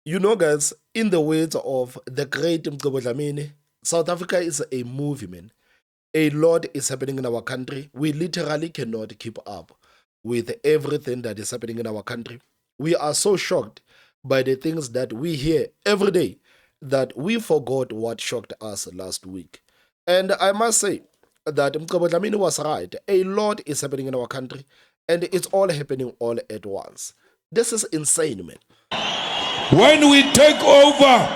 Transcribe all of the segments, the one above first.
You know, guys, in the words of the great Mqobo Dlamini, South Africa is a movement. A lot is happening in our country. We literally cannot keep up with everything that is happening in our country. We are so shocked by the things that we hear every day that we forgot what shocked us last week. And I must say that Mqobo Dlamini was right. A lot is happening in our country, and it's all happening all at once. This is insane, man. When we take over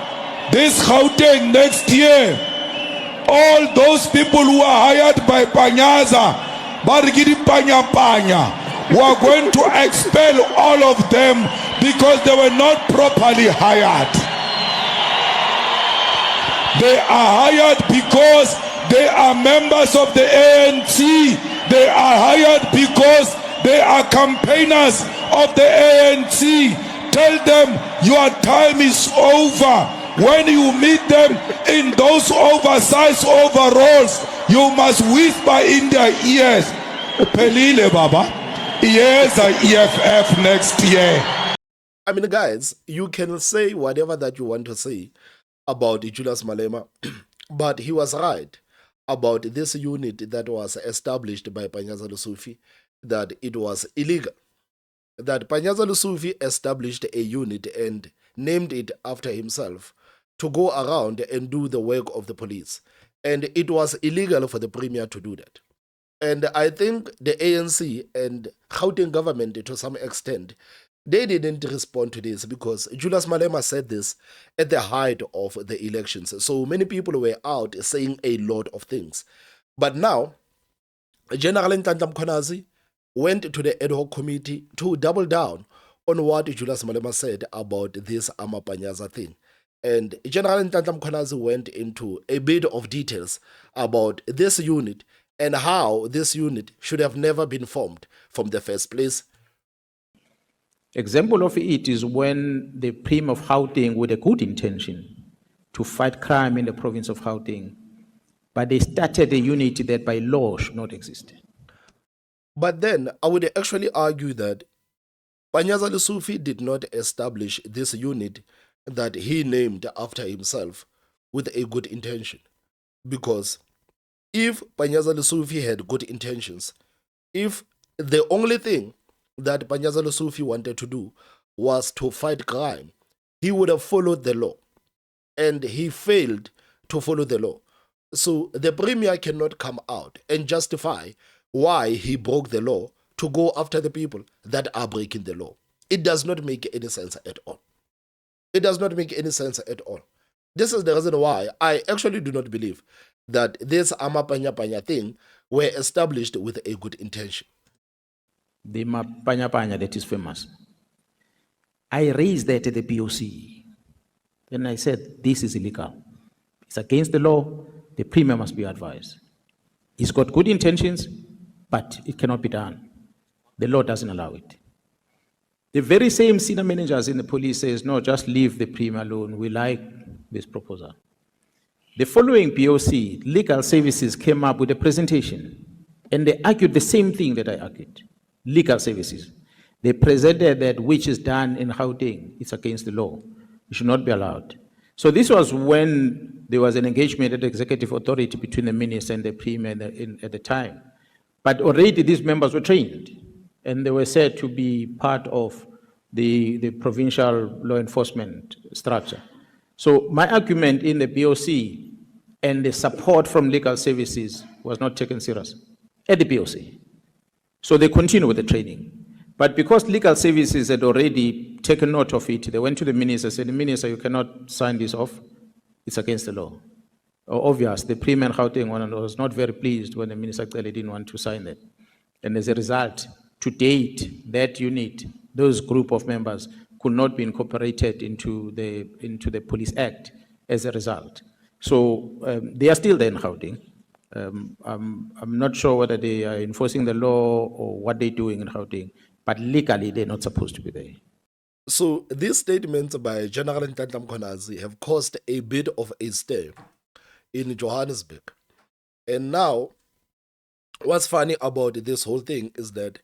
this Gauteng next year, all those people who are hired by Panyaza, Barigidi Panya Panya, we are going to expel all of them because they were not properly hired. They are hired because they are members of the ANC. They are hired because they are campaigners of the ANC. Tell them your time is over. When you meet them in those oversized overalls, you must whisper in their ears, Pelile Baba, yes, EFF next year. I mean, guys, you can say whatever that you want to say about Julius Malema, but he was right about this unit that was established by Panyaza Lesufi, that it was illegal. That Panyaza Lesufi established a unit and named it after himself to go around and do the work of the police. And it was illegal for the premier to do that. And I think the ANC and Gauteng government, to some extent, they didn't respond to this because Julius Malema said this at the height of the elections. So many people were out saying a lot of things. But now, General Ntanta Mkhwanazi went to the ad hoc committee to double down on what Julius Malema said about this Amapanyaza thing. And General Ntanta Mkhwanazi went into a bit of details about this unit and how this unit should have never been formed from the first place. Example of it is when the Premier of Gauteng, with a good intention to fight crime in the province of Gauteng, but they started a unit that by law should not exist. But then I would actually argue that Panyaza Lesufi did not establish this unit that he named after himself with a good intention. Because if Panyaza Lesufi had good intentions, if the only thing that Panyaza Lesufi wanted to do was to fight crime, he would have followed the law. And he failed to follow the law. So the premier cannot come out and justify why he broke the law to go after the people that are breaking the law. It does not make any sense at all. It does not make any sense at all. This is the reason why I actually do not believe that this Amapanya Panya thing were established with a good intention. The Mapanya Panya that is famous. I raised that at the POC. Then I said, this is illegal. It's against the law. The premier must be advised. He's got good intentions, but it cannot be done. The law doesn't allow it. The very same senior managers in the police says, no, just leave the premier alone. We like this proposal. The following POC, legal services came up with a presentation, and they argued the same thing that I argued. Legal services. They presented that which is done in Gauteng, it's against the law. It should not be allowed. So this was when there was an engagement at the executive authority between the minister and the premier at the time. But already these members were trained, and they were said to be part of the provincial law enforcement structure. So my argument in the POC and the support from legal services was not taken serious at the POC. So they continue with the training. But because legal services had already taken note of it, they went to the minister, said, the minister, you cannot sign this off. It's against the law. Obvious, the Premier and Gauteng was not very pleased when the minister clearly didn't want to sign that. And as a result, to date, that unit, those group of members could not be incorporated into the Police Act as a result. So they are still there in Gauteng. I'm not sure whether they are enforcing the law or what they're doing in Gauteng, but legally they're not supposed to be there. So these statements by General Ntanta Mkhwanazi have caused a bit of a stir in Johannesburg. And now, what's funny about this whole thing is that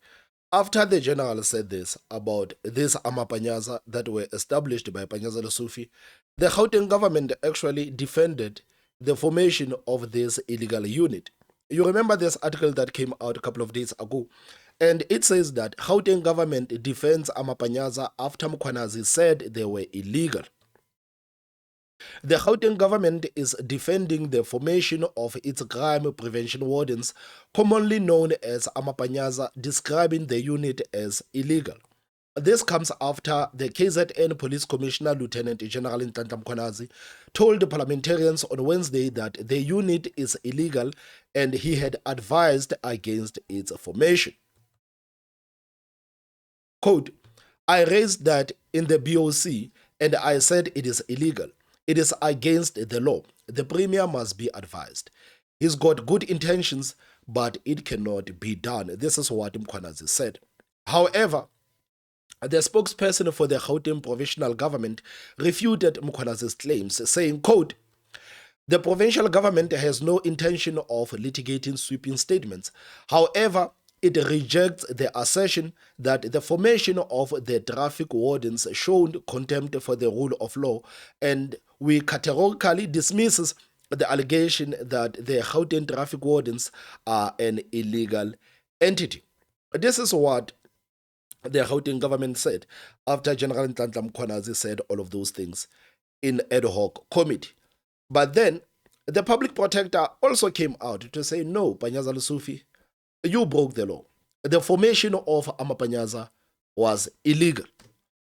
After the general said this about these Amapanyaza that were established by Panyaza Lesufi, the Gauteng government actually defended the formation of this illegal unit. You remember this article that came out a couple of days ago, and it says that Gauteng government defends Amapanyaza after Mkhwanazi said they were illegal. The Gauteng government is defending the formation of its crime prevention wardens, commonly known as Amapanyaza, describing the unit as illegal. This comes after the KZN Police Commissioner Lieutenant General Nhlanhla Mkhwanazi told the parliamentarians on Wednesday that the unit is illegal and he had advised against its formation. Quote, I raised that in the BOC and I said it is illegal. It is against the law. The Premier must be advised. He's got good intentions, but it cannot be done. This is what Mkhwanazi said. However, the spokesperson for the Gauteng provincial government refuted Mkhwanazi's claims, saying, quote, the provincial government has no intention of litigating sweeping statements. However, it rejects the assertion that the formation of the traffic wardens showed contempt for the rule of law, and we categorically dismisses the allegation that the Gauteng traffic wardens are an illegal entity. This is what the Gauteng government said after General Nhlanhla Mkhwanazi said all of those things in ad hoc committee. But then the public protector also came out to say, no, Panyaza Lesufi, you broke the law. The formation of Amapanyaza was illegal.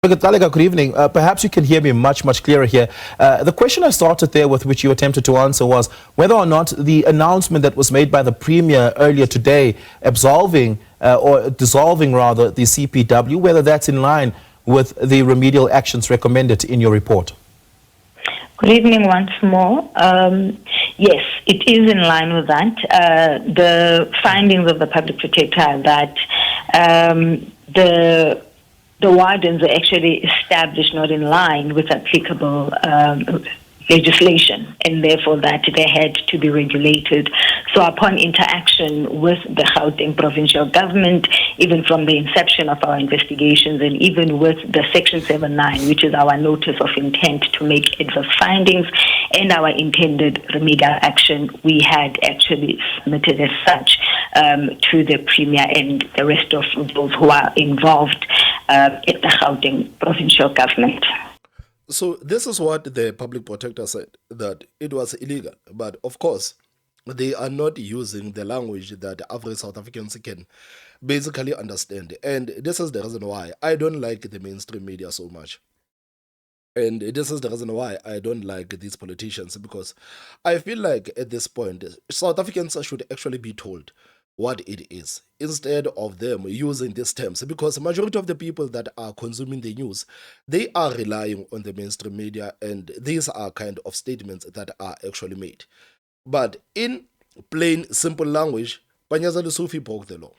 Talega, good evening. Perhaps you can hear me much clearer here. The question I started there with which you attempted to answer was whether or not the announcement that was made by the Premier earlier today absolving or dissolving rather the CPW, whether that's in line with the remedial actions recommended in your report. Good evening once more. Yes, it is in line with that. The findings of the public protector are that the wardens are actually established not in line with applicable legislation, and therefore that they had to be regulated. So upon interaction with the Gauteng provincial government, even from the inception of our investigations and even with the Section 79, which is our notice of intent to make adverse findings and our intended remedial action, we had actually submitted as such to the Premier and the rest of those who are involved at the Gauteng provincial government. So this is what the public protector said, that it was illegal. But of course, they are not using the language that average South Africans can basically understand. And this is the reason why I don't like the mainstream media so much. And this is the reason why I don't like these politicians, because I feel like at this point, South Africans should actually be told what it is instead of them using these terms, because the majority of the people that are consuming the news, they are relying on the mainstream media, and these are kind of statements that are actually made. But in plain, simple language, Panyaza Lesufi broke the law.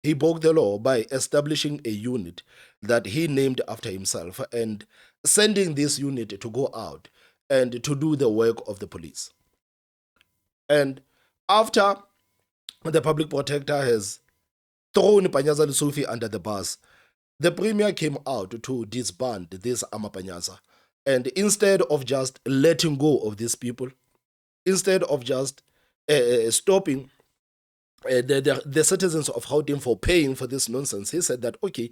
He broke the law by establishing a unit that he named after himself and sending this unit to go out and to do the work of the police. And after the public protector has thrown Panyaza Lesufi under the bus, the Premier came out to disband this Amapanyaza. And instead of just letting go of these people, instead of just stopping the citizens of Gauteng for paying for this nonsense, he said that, okay,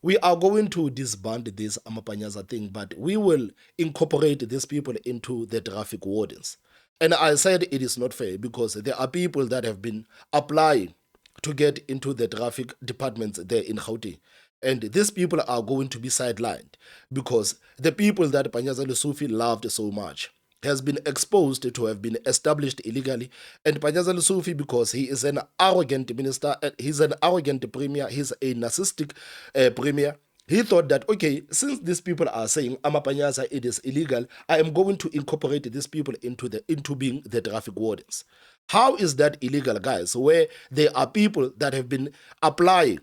we are going to disband this Amapanyaza thing, but we will incorporate these people into the traffic wardens. And I said it is not fair, because there are people that have been applying to get into the traffic departments there in Gauteng. And these people are going to be sidelined because the people that Panyaza Lesufi loved so much has been exposed to have been established illegally. And Panyaza Lesufi, because he is an arrogant minister, he's an arrogant premier, he's a narcissistic premier, he thought that, okay, since these people are saying Amapanyaza, it is illegal, I am going to incorporate these people into being the traffic wardens. How is that illegal, guys, where there are people that have been applying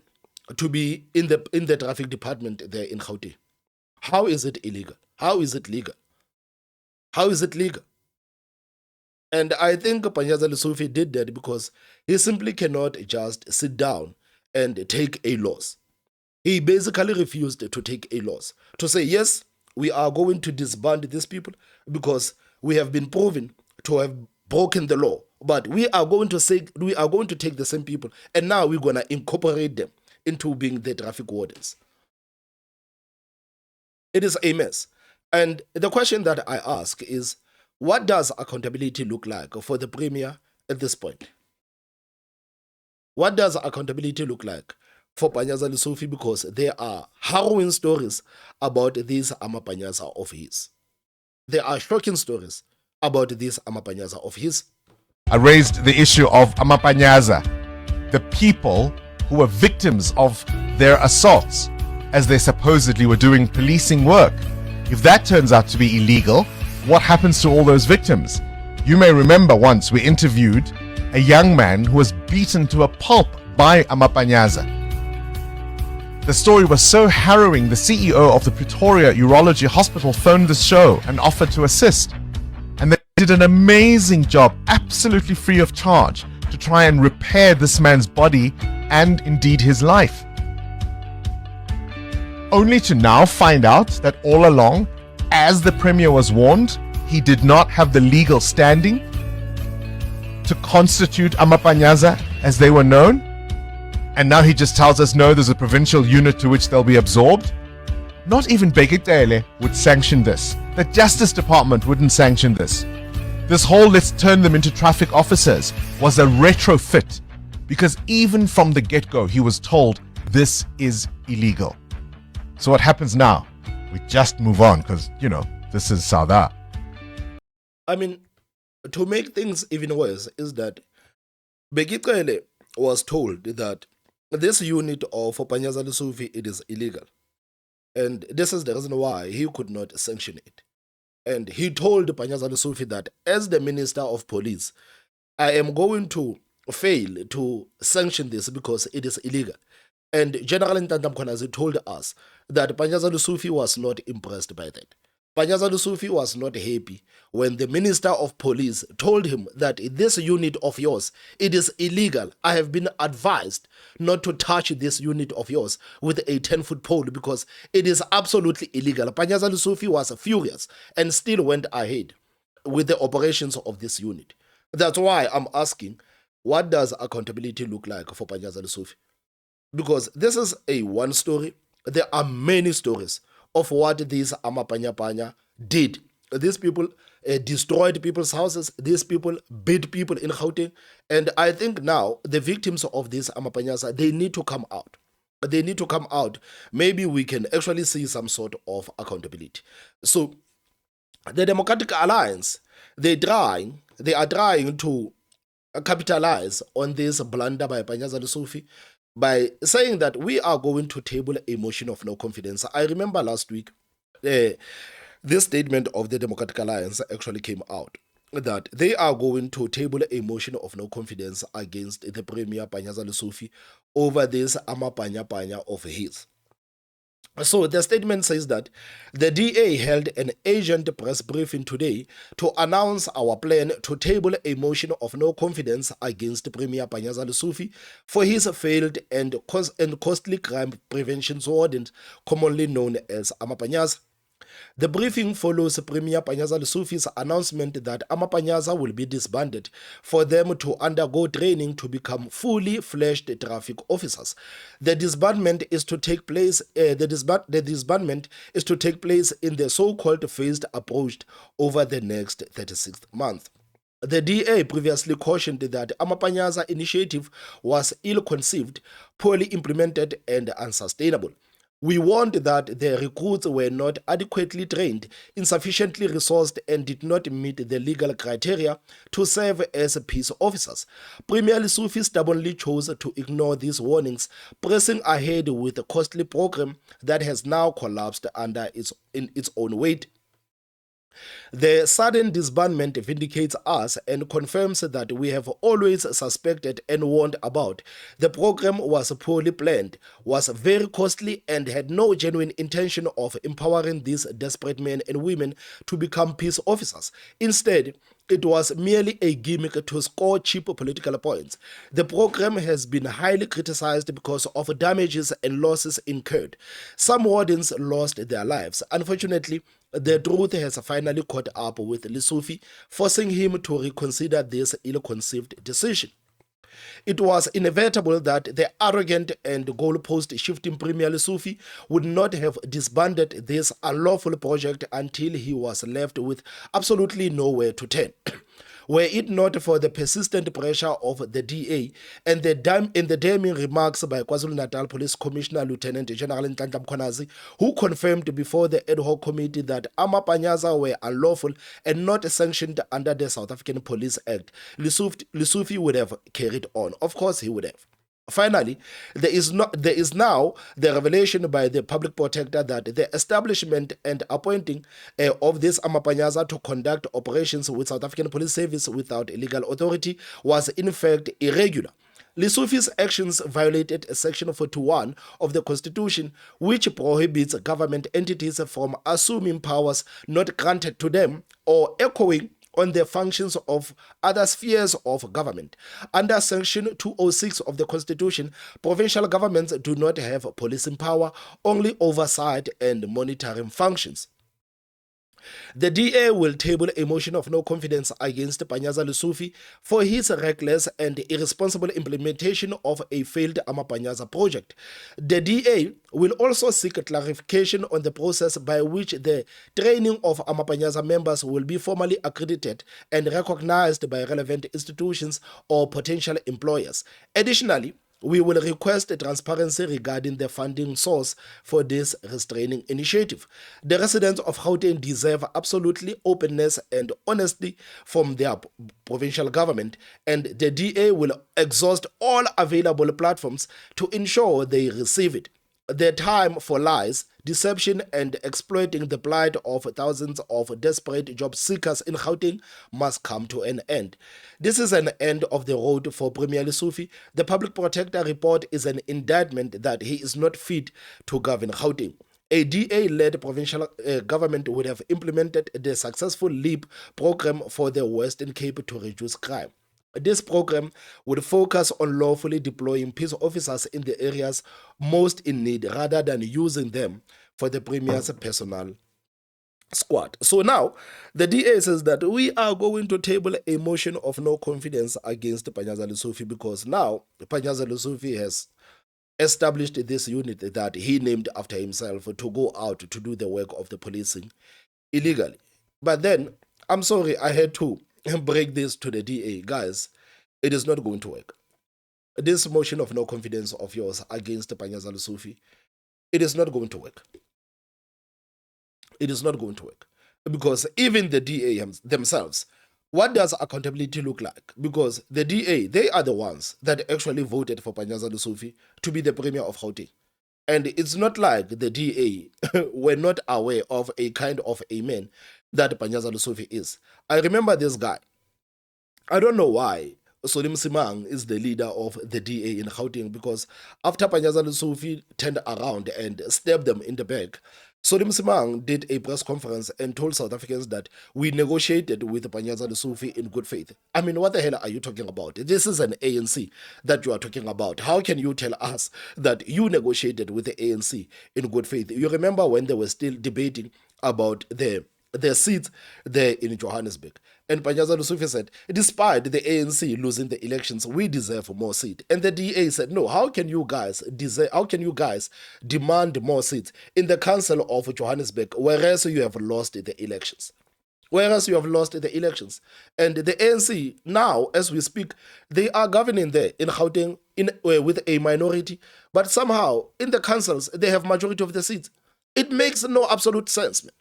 to be in the traffic department there in Gauteng? How is it illegal? How is it legal? How is it legal? And I think Panyaza Lesufi did that because he simply cannot just sit down and take a loss. He basically refused to take a loss, to say, yes, we are going to disband these people because we have been proven to have broken the law. But we are going to take the same people, and now we're going to incorporate them into being the traffic wardens. It is a mess. And the question that I ask is, what does accountability look like for the Premier at this point? What does accountability look like for Panyaza Lesufi? Because there are harrowing stories about this Amapanyaza of his. There are shocking stories about this Amapanyaza of his. I raised the issue of Amapanyaza, the people who were victims of their assaults as they supposedly were doing policing work. If that turns out to be illegal, what happens to all those victims? You may remember once we interviewed a young man who was beaten to a pulp by Amapanyaza. The story was so harrowing, the CEO of the Pretoria Urology Hospital phoned the show and offered to assist. And they did an amazing job, absolutely free of charge, to try and repair this man's body and indeed his life. Only to now find out that all along, as the Premier was warned, he did not have the legal standing to constitute Amapanyaza as they were known. And now he just tells us, no, there's a provincial unit to which they'll be absorbed. Not even Bekitele would sanction this. The Justice Department wouldn't sanction this. This whole let's turn them into traffic officers was a retrofit, because even from the get-go, he was told this is illegal. So what happens now? We just move on because, this is Sada. I mean, to make things even worse is that Bekitele was told that this unit of Panyaza Lesufi, it is illegal. And this is the reason why he could not sanction it. And he told Panyaza Lesufi that as the Minister of Police, I am going to fail to sanction this because it is illegal. And General Ntanda Mkhwanazi told us that Panyaza Lesufi was not impressed by that. Panyaza Lesufi was not happy when the Minister of Police told him that this unit of yours, it is illegal. I have been advised not to touch this unit of yours with a 10-foot pole because it is absolutely illegal. Panyaza Lesufi was furious and still went ahead with the operations of this unit. That's why I'm asking, what does accountability look like for Panyaza Lesufi? Because this is a one story. There are many stories of what these Amapanyapanya did. These people destroyed people's houses. These people beat people in Gauteng. And I think now the victims of these Amapanyas, they need to come out. They need to come out. Maybe we can actually see some sort of accountability. So the Democratic Alliance, they are trying to capitalize on this blunder by Panyaza Lesufi by saying that we are going to table a motion of no confidence. I remember last week, this statement of the Democratic Alliance actually came out, that they are going to table a motion of no confidence against the Premier Panyaza Lesufi over this Amapanya of his. So the statement says that the DA held an urgent press briefing today to announce our plan to table a motion of no confidence against Premier Panyaza Lesufi for his failed and costly crime prevention warrant, commonly known as Amapanyaza. The briefing follows Premier Panyaza Lesufi's announcement that Amapanyaza will be disbanded for them to undergo training to become fully fledged traffic officers. The disbandment is to take place. The disbandment is to take place in the so-called phased approach over the next 36th month. The DA previously cautioned that Amapanyaza initiative was ill-conceived, poorly implemented, and unsustainable. We warned that the recruits were not adequately trained, insufficiently resourced, and did not meet the legal criteria to serve as peace officers. Premier Lesufi stubbornly chose to ignore these warnings, pressing ahead with a costly program that has now collapsed under its own weight. The sudden disbandment vindicates us and confirms that we have always suspected and warned about. The program was poorly planned, was very costly, and had no genuine intention of empowering these desperate men and women to become peace officers. Instead, it was merely a gimmick to score cheap political points. The program has been highly criticized because of damages and losses incurred. Some wardens lost their lives. Unfortunately, the truth has finally caught up with Lesufi, forcing him to reconsider this ill-conceived decision. It was inevitable that the arrogant and goalpost-shifting Premier Lesufi would not have disbanded this unlawful project until he was left with absolutely nowhere to turn. Were it not for the persistent pressure of the DA and the damning remarks by KwaZulu-Natal Police Commissioner Lieutenant General Nhlanhla Mkhwanazi, who confirmed before the ad hoc committee that Amapanyaza were unlawful and not sanctioned under the South African Police Act, Lesufi would have carried on. Of course, he would have. Finally, there is now the revelation by the public protector that the establishment and appointing of this Amapanyaza to conduct operations with South African Police Service without legal authority was in fact irregular. Lesufi's actions violated Section 41 of the Constitution, which prohibits government entities from assuming powers not granted to them or echoing on the functions of other spheres of government. Under Section 206 of the Constitution, provincial governments do not have policing power, only oversight and monitoring functions. The DA will table a motion of no confidence against Panyaza Lesufi for his reckless and irresponsible implementation of a failed Amapanyaza project. The DA will also seek clarification on the process by which the training of Amapanyaza members will be formally accredited and recognized by relevant institutions or potential employers. Additionally, we will request transparency regarding the funding source for this restraining initiative. The residents of Gauteng deserve absolutely openness and honesty from their provincial government, and the DA will exhaust all available platforms to ensure they receive it. The time for lies, deception, and exploiting the plight of thousands of desperate job seekers in Gauteng must come to an end. This is an end of the road for Premier Lesufi. The public protector report is an indictment that he is not fit to govern Gauteng. A DA-led provincial government would have implemented the successful LEAP program for the Western Cape to reduce crime. This program would focus on lawfully deploying peace officers in the areas most in need rather than using them for the Premier's personal squad. So now, the DA says that we are going to table a motion of no confidence against Panyaza Lesufi because now Panyaza Lesufi has established this unit that he named after himself to go out to do the work of the policing illegally. But then, I'm sorry, I had to break this to the DA. Guys, it is not going to work. This motion of no confidence of yours against Panyaza Lesufi, it is not going to work. It is not going to work. Because even the DA themselves, what does accountability look like? Because the DA, they are the ones that actually voted for Panyaza Lesufi to be the Premier of Gauteng. And it's not like the DA were not aware of a kind of a man that Panyaza Lesufi is. I remember this guy. I don't know why Solim Simang is the leader of the DA in Gauteng, because after Panyaza Lesufi turned around and stabbed them in the back, Solim Simang did a press conference and told South Africans that we negotiated with Panyaza Lesufi in good faith. I mean, what the hell are you talking about? This is an ANC that you are talking about. How can you tell us that you negotiated with the ANC in good faith? You remember when they were still debating about their seats there in Johannesburg. And Panyaza Lesufi said, despite the ANC losing the elections, we deserve more seats. And the DA said, no, how can you guys demand more seats in the Council of Johannesburg, whereas you have lost the elections? And the ANC, now, as we speak, they are governing there in Gauteng with a minority, but somehow in the councils, they have majority of the seats. It makes no absolute sense, man.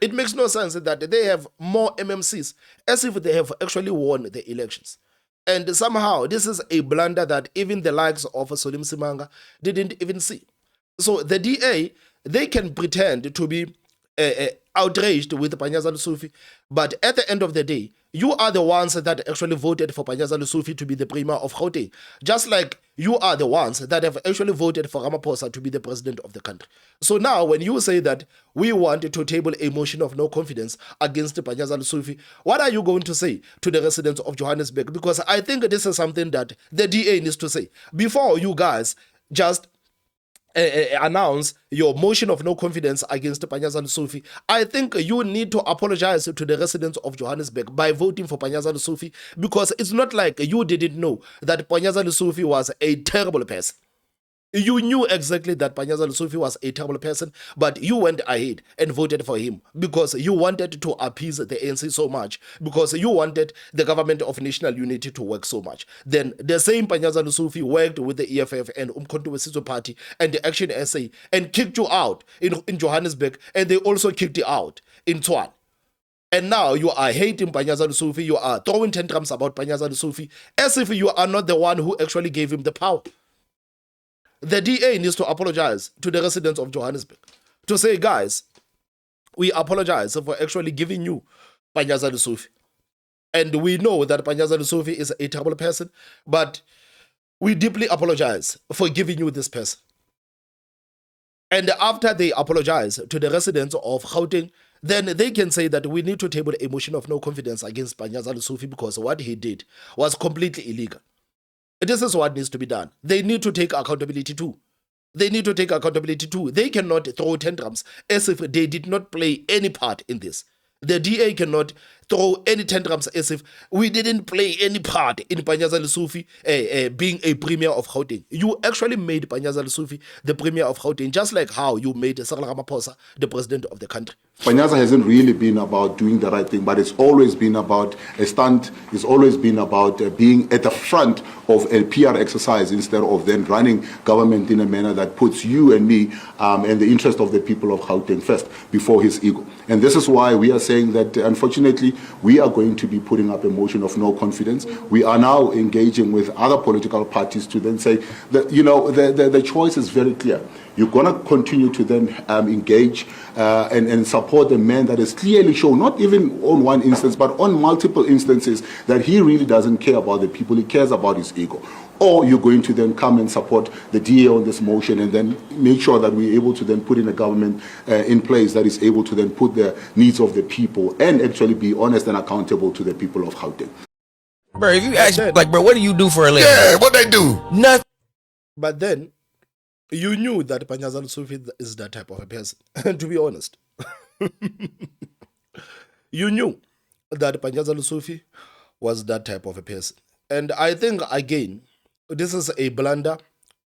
It makes no sense that they have more MMCs as if they have actually won the elections. And somehow this is a blunder that even the likes of Solim Simanga didn't even see. So the DA, they can pretend to be outraged with Panyaza Lesufi, but at the end of the day, you are the ones that actually voted for Panyaza Lesufi to be the Premier of Gauteng, just like you are the ones that have actually voted for Ramaphosa to be the president of the country. So now, when you say that we want to table a motion of no confidence against Panyaza Lesufi, what are you going to say to the residents of Johannesburg? Because I think this is something that the DA needs to say before you guys just announce your motion of no confidence against Panyaza Lesufi. I think you need to apologize to the residents of Johannesburg by voting for Panyaza Lesufi, because it's not like you didn't know that Panyaza Lesufi was a terrible person. You knew exactly that Panyaza Lesufi was a terrible person, but you went ahead and voted for him because you wanted to appease the ANC so much, because you wanted the government of national unity to work so much. Then the same Panyaza Lesufi worked with the EFF and MK Party and the ActionSA and kicked you out in Johannesburg, and they also kicked you out in Tshwane. And now you are hating Panyaza Lesufi, you are throwing tantrums about Panyaza Lesufi as if you are not the one who actually gave him the power. The DA needs to apologize to the residents of Johannesburg to say, guys, we apologize for actually giving you Panyaza Lesufi. And we know that Panyaza Lesufi is a terrible person, but we deeply apologize for giving you this person. And after they apologize to the residents of Gauteng, then they can say that we need to table a motion of no confidence against Panyaza Lesufi because what he did was completely illegal. This is what needs to be done. They need to take accountability too. They need to take accountability too. They cannot throw tantrums as if they did not play any part in this. The DA cannot throw any tantrums as if we didn't play any part in Panyaza Lesufi being a premier of Gauteng. You actually made Panyaza Lesufi the premier of Gauteng, just like how you made Cyril Ramaphosa the president of the country. Panyaza hasn't really been about doing the right thing, but it's always been about a stunt. It's always been about being at the front of a PR exercise instead of then running government in a manner that puts you and me and the interest of the people of Gauteng first before his ego. And this is why we are saying that, unfortunately, we are going to be putting up a motion of no confidence. We are now engaging with other political parties to then say that, you know, the choice is very clear. You're going to continue to then engage and support a man that has clearly shown, not even on one instance, but on multiple instances, that he really doesn't care about the people, he cares about his ego. Or you're going to then come and support the DA on this motion and then make sure that we're able to then put in a government in place that is able to then put the needs of the people and actually be honest and accountable to the people of Gauteng. Bro, if you ask, like, bro, what do you do for a living? Yeah, what they do? Nothing. But then, you knew that Panyaza Lesufi is that type of a person, to be honest. You knew that Panyaza Lesufi was that type of a person. And I think, again, this is a blunder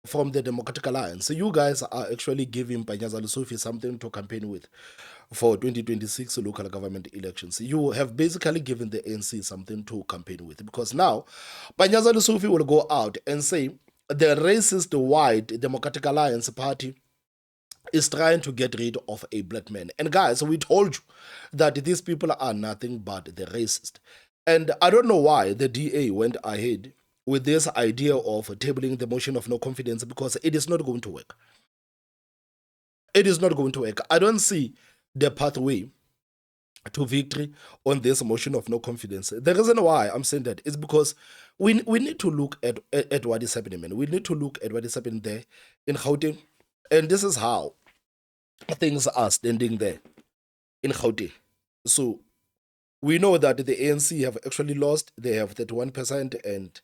from the Democratic Alliance. So you guys are actually giving Panyaza Lesufi something to campaign with for 2026 local government elections. You have basically given the ANC something to campaign with, because now Panyaza Lesufi will go out and say the racist white Democratic Alliance party is trying to get rid of a black man. And guys, we told you that these people are nothing but the racist. And I don't know why the DA went ahead with this idea of tabling the motion of no confidence, because it is not going to work. It is not going to work. I don't see the pathway to victory on this motion of no confidence. The reason why I'm saying that is because we need to look at what is happening, man. We need to look at what is happening there in Gauteng. And this is how things are standing there in Gauteng. So we know that the ANC have actually lost. They have 31% and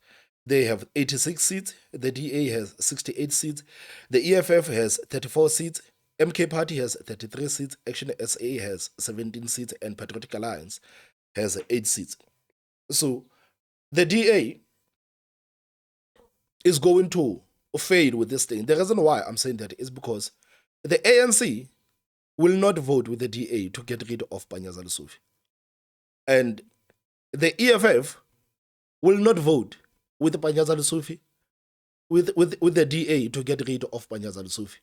they have 86 seats. The DA has 68 seats. The EFF has 34 seats. MK Party has 33 seats. ActionSA has 17 seats. And Patriotic Alliance has 8 seats. So the DA is going to fail with this thing. The reason why I'm saying that is because the ANC will not vote with the DA to get rid of Panyaza Lesufi. And the EFF will not vote with Panyaza Lesufi, with the DA to get rid of Panyaza Lesufi.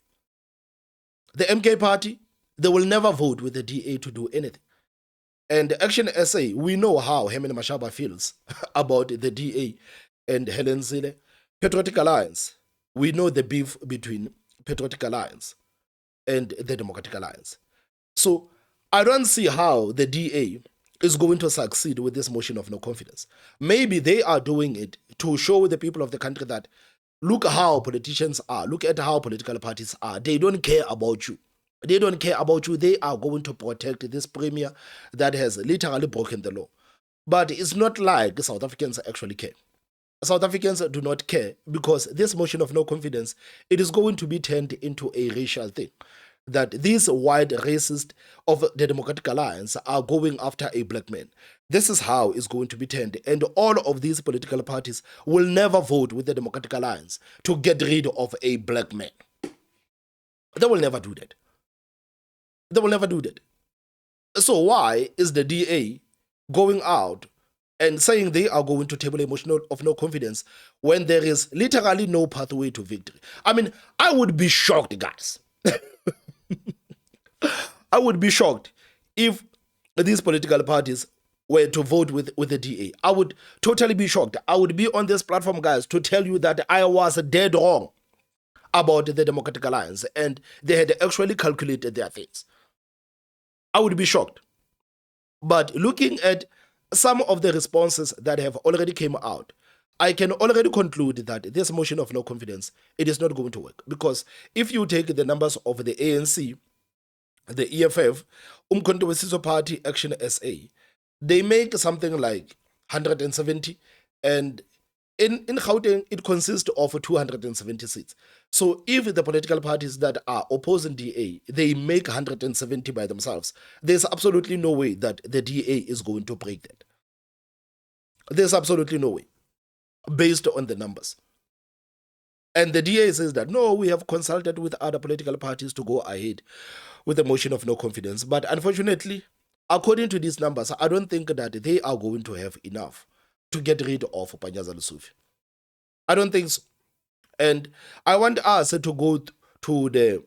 The MK Party, they will never vote with the DA to do anything. And ActionSA, we know how Herman Mashaba feels about the DA and Helen Zille. Patriotic Alliance, we know the beef between Patriotic Alliance and the Democratic Alliance. So I don't see how the DA is going to succeed with this motion of no confidence. Maybe they are doing it to show the people of the country that look how politicians are, look at how political parties are. They don't care about you. They don't care about you. They are going to protect this premier that has literally broken the law. But it's not like South Africans actually care. South Africans do not care because this motion of no confidence, it is going to be turned into a racial thing. That these white racists of the Democratic Alliance are going after a black man. This is how it's going to be turned. And all of these political parties will never vote with the Democratic Alliance to get rid of a black man. They will never do that. They will never do that. So why is the DA going out and saying they are going to table a motion of no confidence when there is literally no pathway to victory? I mean, I would be shocked, guys. I would be shocked if these political parties were to vote with the DA. I would totally be shocked. I would be on this platform, guys, to tell you that I was dead wrong about the Democratic Alliance and they had actually calculated their things. I would be shocked. But looking at some of the responses that have already came out, I can already conclude that this motion of no confidence, it is not going to work. Because if you take the numbers of the ANC, the EFF, Umkhonto Party, ActionSA, they make something like 170, and in Gauteng, it consists of 270 seats. So if the political parties that are opposing DA, they make 170 by themselves, there's absolutely no way that the DA is going to break that. There's absolutely no way, based on the numbers. And the DA says that, no, we have consulted with other political parties to go ahead with a motion of no confidence. But unfortunately, according to these numbers, I don't think that they are going to have enough to get rid of Panyaza Lesufi. I don't think so. And I want us to go to the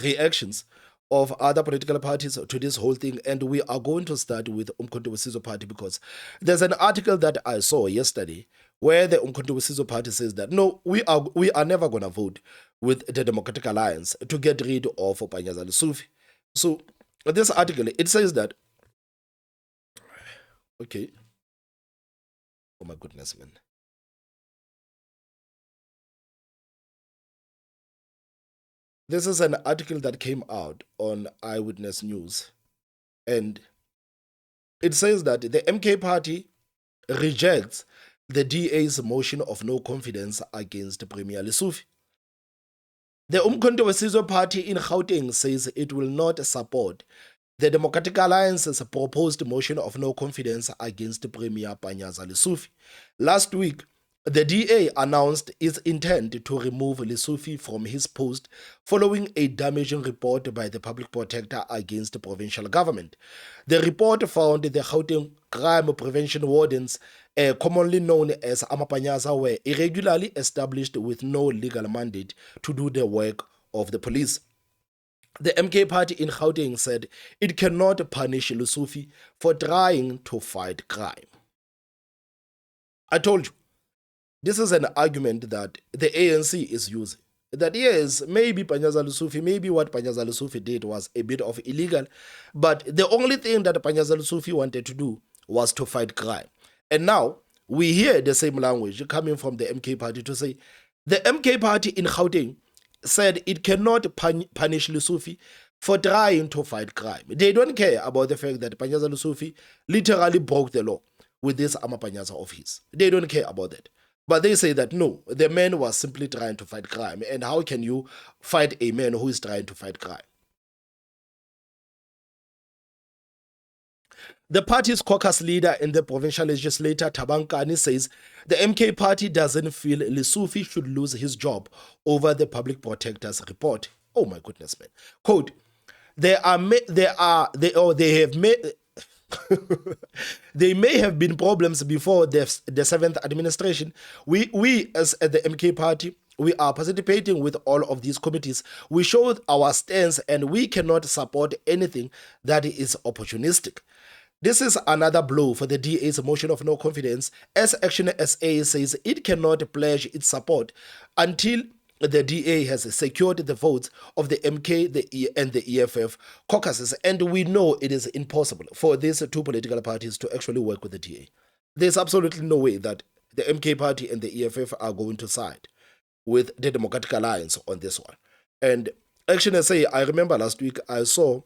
reactions of other political parties to this whole thing, and we are going to start with Umkhonto Party because there's an article that I saw yesterday where the Umkhonto Party says that no, we are never going to vote with the Democratic Alliance to get rid of Panyaza Lesufi. So this article, it says that, okay, oh my goodness, man. This is an article that came out on Eyewitness News, and it says that the MK Party rejects the DA's motion of no confidence against Premier Lesufi. The Umkhonto Party in Gauteng says it will not support the Democratic Alliance's proposed motion of no confidence against Premier Panyaza Lesufi. Last week, the DA announced its intent to remove Lesufi from his post following a damaging report by the public protector against the provincial government. The report found the Gauteng crime prevention wardens, commonly known as Amapanyaza, were irregularly established with no legal mandate to do the work of the police. The MK Party in Gauteng said it cannot punish Lesufi for trying to fight crime. I told you. This is an argument that the ANC is using. That yes, maybe Panyaza Lesufi, maybe what Panyaza Lesufi did was a bit of illegal, but the only thing that Panyaza Lesufi wanted to do was to fight crime. And now we hear the same language coming from the MK Party to say the MK Party in Gauteng said it cannot punish Lesufi for trying to fight crime. They don't care about the fact that Panyaza Lesufi literally broke the law with this Amapanyaza of his. They don't care about that. But they say that no, the man was simply trying to fight crime. And how can you fight a man who is trying to fight crime? The party's caucus leader in the provincial legislature, Tabankani, says the MK Party doesn't feel Lesufi should lose his job over the public protector's report. Oh my goodness, man. Quote, they may have been problems before the 7th administration. We as the MK Party, we are participating with all of these committees. We showed our stance and we cannot support anything that is opportunistic. This is another blow for the DA's motion of no confidence, as ActionSA says it cannot pledge its support until the DA has secured the votes of the MK and the EFF caucuses, and we know it is impossible for these two political parties to actually work with the DA. There's absolutely no way that the MK Party and the EFF are going to side with the Democratic Alliance on this one. And ActionSA, I remember last week I saw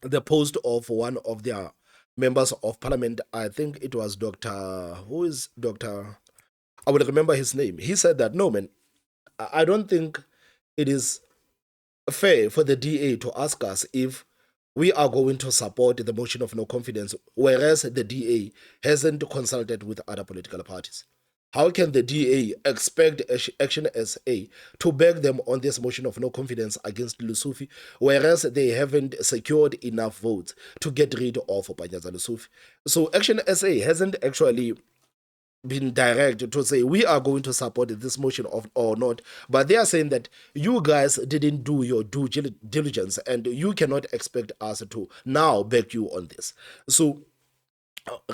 the post of one of their members of parliament. I think it was Dr. Who is Dr. I will remember his name. He said that, no, man, I don't think it is fair for the DA to ask us if we are going to support the motion of no confidence, whereas the DA hasn't consulted with other political parties. How can the DA expect ActionSA to back them on this motion of no confidence against Lesufi, whereas they haven't secured enough votes to get rid of Panyaza Lesufi? So ActionSA hasn't actually been direct to say we are going to support this motion or not, but they are saying that you guys didn't do your due diligence and you cannot expect us to now back you on this. So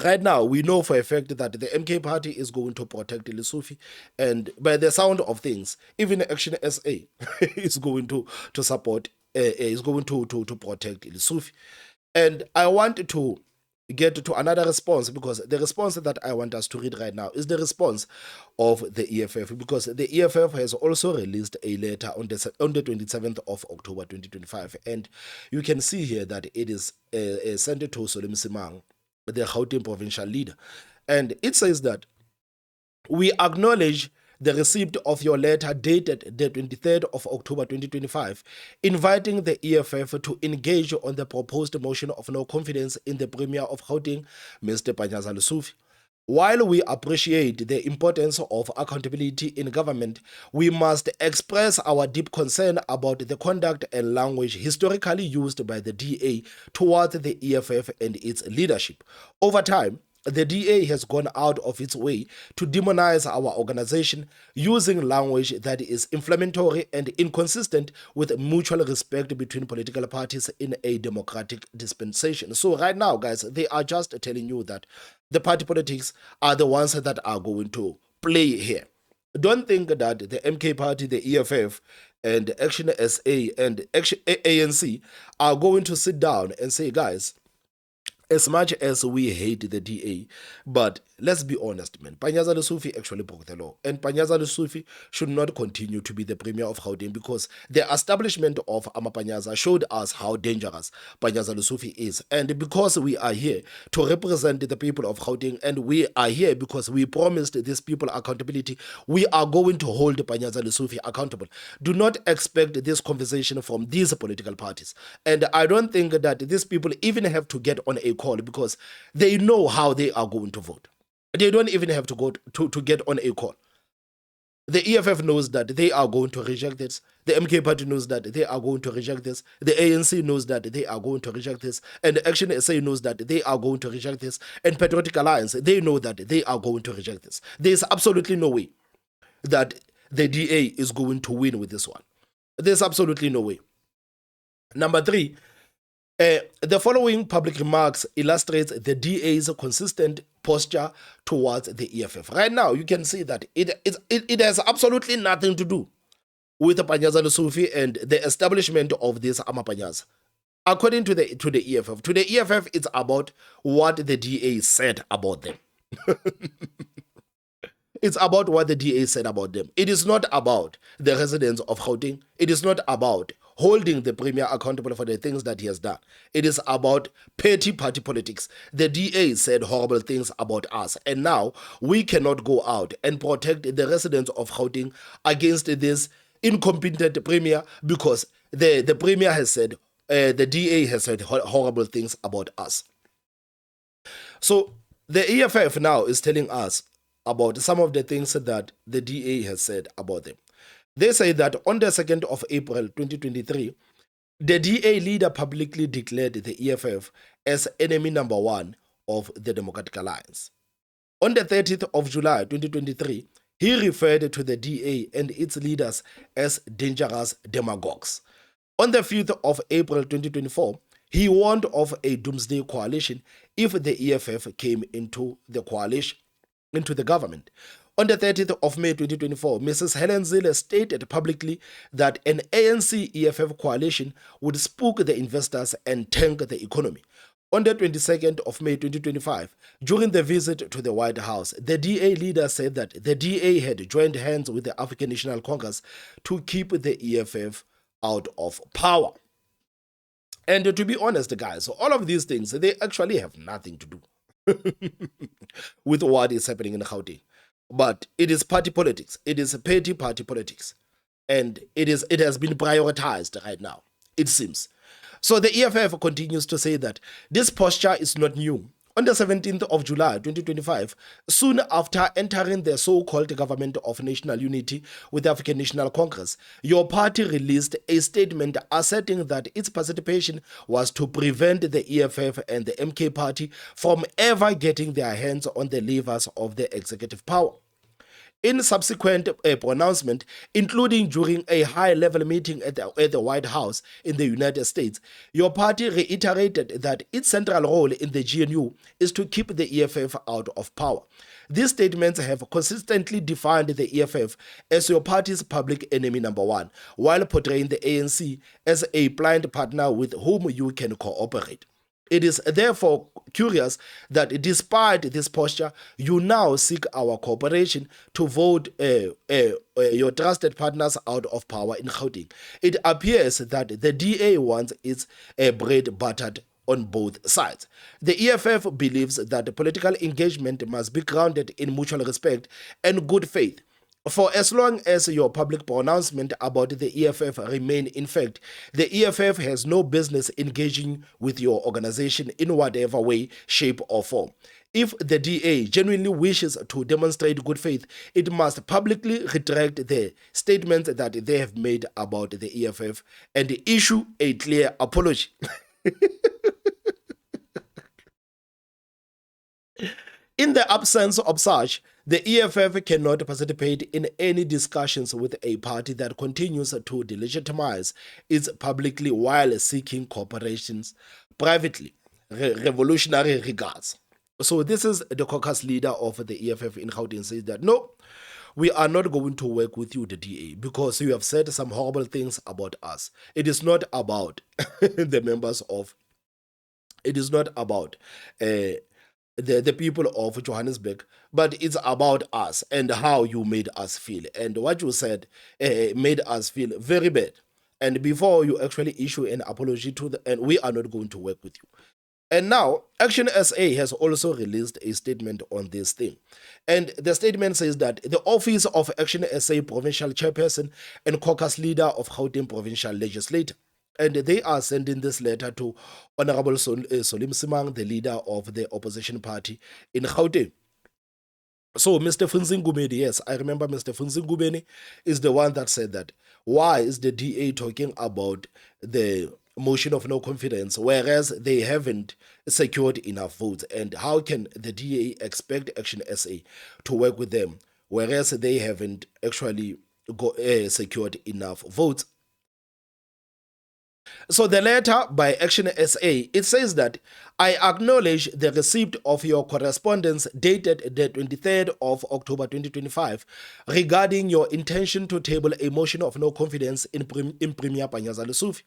right now, we know for a fact that the MK Party is going to protect Lesufi, and by the sound of things, even ActionSA is going to support, is going to protect Lesufi. And I want to get to another response, because the response that I want us to read right now is the response of the EFF, because the EFF has also released a letter on the 27th of October 2025, and you can see here that it is sent to Solim Simang, the Gauteng provincial leader, and it says that we acknowledge the receipt of your letter dated the 23rd of October 2025, inviting the EFF to engage on the proposed motion of no confidence in the Premier of Gauteng, Mr. Panyaza Lesufi. While we appreciate the importance of accountability in government, we must express our deep concern about the conduct and language historically used by the DA towards the EFF and its leadership. Over time, the DA has gone out of its way to demonize our organization using language that is inflammatory and inconsistent with mutual respect between political parties in a democratic dispensation. So right now, guys, they are just telling you that the party politics are the ones that are going to play here. Don't think that the MK Party, the EFF, and ActionSA and ANC are going to sit down and say, guys, as much as we hate the DA, but let's be honest, man, Panyaza Lesufi actually broke the law, and Panyaza Lesufi should not continue to be the Premier of Gauteng, because the establishment of Panyaza showed us how dangerous Panyaza Lesufi is. And because we are here to represent the people of Gauteng, and we are here because we promised these people accountability, we are going to hold Panyaza Lesufi accountable. Do not expect this conversation from these political parties. And I don't think that these people even have to get on a call, because they know how they are going to vote. They don't even have to go to get on a call. The EFF knows that they are going to reject this. The MK Party knows that they are going to reject this. The ANC knows that they are going to reject this. And the ActionSA knows that they are going to reject this. And Patriotic Alliance, they know that they are going to reject this. There is absolutely no way that the DA is going to win with this one. There's absolutely no way. Number three, the following public remarks illustrates the DA's consistent posture towards the EFF. Right now, you can see that it has absolutely nothing to do with Panyaza Lesufi and the establishment of this Panyaza. According to the EFF, it's about what the DA said about them. It's about what the DA said about them. It is not about the residents of Gauteng. It is not about holding the Premier accountable for the things that he has done. It is about petty party politics. The DA said horrible things about us, and now we cannot go out and protect the residents of Gauteng against this incompetent Premier, because the Premier has said, the DA has said horrible things about us. So the EFF now is telling us about some of the things that the DA has said about them. They say that on the 2nd of April 2023, the DA leader publicly declared the EFF as enemy number one of the Democratic Alliance. On the 30th of July 2023, he referred to the DA and its leaders as dangerous demagogues. On the 5th of April 2024, he warned of a doomsday coalition if the EFF came into the coalition, into the government. On the 30th of May 2024, Mrs. Helen Zille stated publicly that an ANC-EFF coalition would spook the investors and tank the economy. On the 22nd of May 2025, during the visit to the White House, the DA leader said that the DA had joined hands with the African National Congress to keep the EFF out of power. And to be honest, guys, all of these things, they actually have nothing to do with what is happening in Gauteng. But it is party politics. It is petty party politics. And it has been prioritized right now, it seems. So the EFF continues to say that this posture is not new. On the 17th of July 2025, soon after entering the so-called Government of National Unity with the African National Congress, your party released a statement asserting that its participation was to prevent the EFF and the MK Party from ever getting their hands on the levers of the executive power. In subsequent pronouncement, including during a high-level meeting at the White House in the United States, your party reiterated that its central role in the GNU is to keep the EFF out of power. These statements have consistently defined the EFF as your party's public enemy number one, while portraying the ANC as a blind partner with whom you can cooperate. It is therefore curious that despite this posture, you now seek our cooperation to vote your trusted partners out of power in Gauteng. It appears that the DA wants its bread buttered on both sides. The EFF believes that political engagement must be grounded in mutual respect and good faith. For as long as your public pronouncement about the EFF remain in fact, the EFF has no business engaging with your organization in whatever way, shape or form. If the DA genuinely wishes to demonstrate good faith, it must publicly retract the statements that they have made about the EFF and issue a clear apology. In the absence of such, the EFF cannot participate in any discussions with a party that continues to delegitimize its publicly while seeking cooperations privately. Revolutionary regards. So this is the caucus leader of the EFF in Gauteng says that no, we are not going to work with you, the DA, because you have said some horrible things about us. It is not about the members of, it is not about the people of Johannesburg, but it's about us and how you made us feel. And what you said made us feel very bad. And before you actually issue an apology to the, and we are not going to work with you. And now, ActionSA has also released a statement on this thing. And the statement says that the office of ActionSA Provincial Chairperson and Caucus Leader of Gauteng Provincial Legislature, and they are sending this letter to Honorable Solim Simang, the leader of the opposition party in Gauteng. So Mr. Funzing Gumede, yes, I remember Mr. Funzing Gumede is the one that said that. Why is the DA talking about the motion of no confidence, whereas they haven't secured enough votes? And how can the DA expect ActionSA to work with them, whereas they haven't actually secured enough votes? So the letter by ActionSA, it says that I acknowledge the receipt of your correspondence dated the 23rd of October 2025 regarding your intention to table a motion of no confidence in Premier Panyaza Lesufi.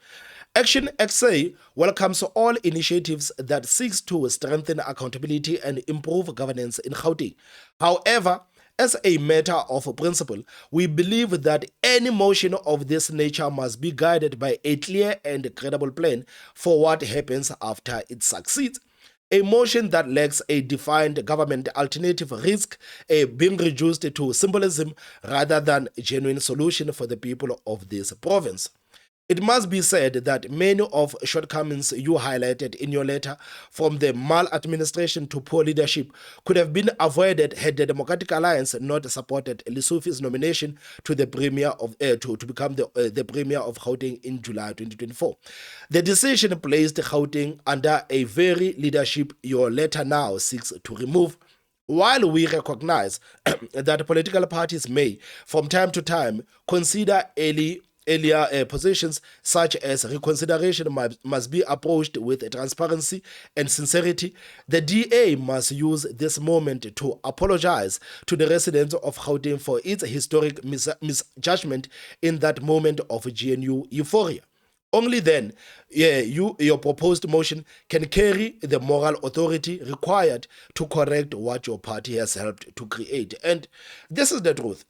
ActionSA welcomes all initiatives that seeks to strengthen accountability and improve governance in Gauteng. However, as a matter of principle, we believe that any motion of this nature must be guided by a clear and credible plan for what happens after it succeeds. A motion that lacks a defined government alternative risks being reduced to symbolism rather than a genuine solution for the people of this province. It must be said that many of shortcomings you highlighted in your letter, from the maladministration to poor leadership, could have been avoided had the Democratic Alliance not supported Lesufi's nomination to the premier of to become the premier of Gauteng in July 2024. The decision placed Gauteng under a very leadership your letter now seeks to remove. While we recognize that political parties may, from time to time, consider early earlier positions, such as reconsideration must be approached with transparency and sincerity. The DA must use this moment to apologize to the residents of Gauteng for its historic misjudgment in that moment of GNU euphoria. Only then, your proposed motion can carry the moral authority required to correct what your party has helped to create. And this is the truth.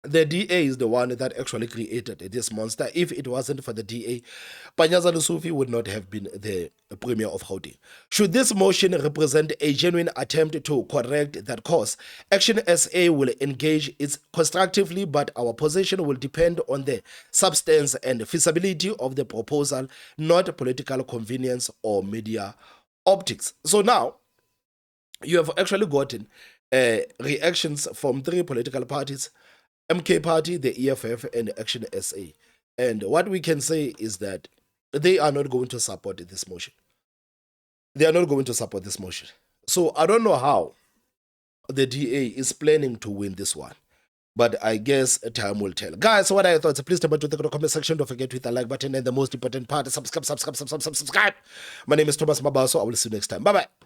The DA is the one that actually created this monster. If it wasn't for the DA, Panyaza Lesufi would not have been the Premier of Gauteng. Should this motion represent a genuine attempt to correct that course, ActionSA will engage it constructively, but our position will depend on the substance and feasibility of the proposal, not political convenience or media optics. So now, you have actually gotten reactions from 3 political parties: MK Party, the EFF, and ActionSA. And what we can say is that they are not going to support this motion. They are not going to support this motion. So I don't know how the DA is planning to win this one, but I guess time will tell. Guys, what are your thoughts? Please remember to take the comment section. Don't forget to hit the like button, and the most important part, subscribe. My name is Thomas Mabaso. I will see you next time. Bye-bye.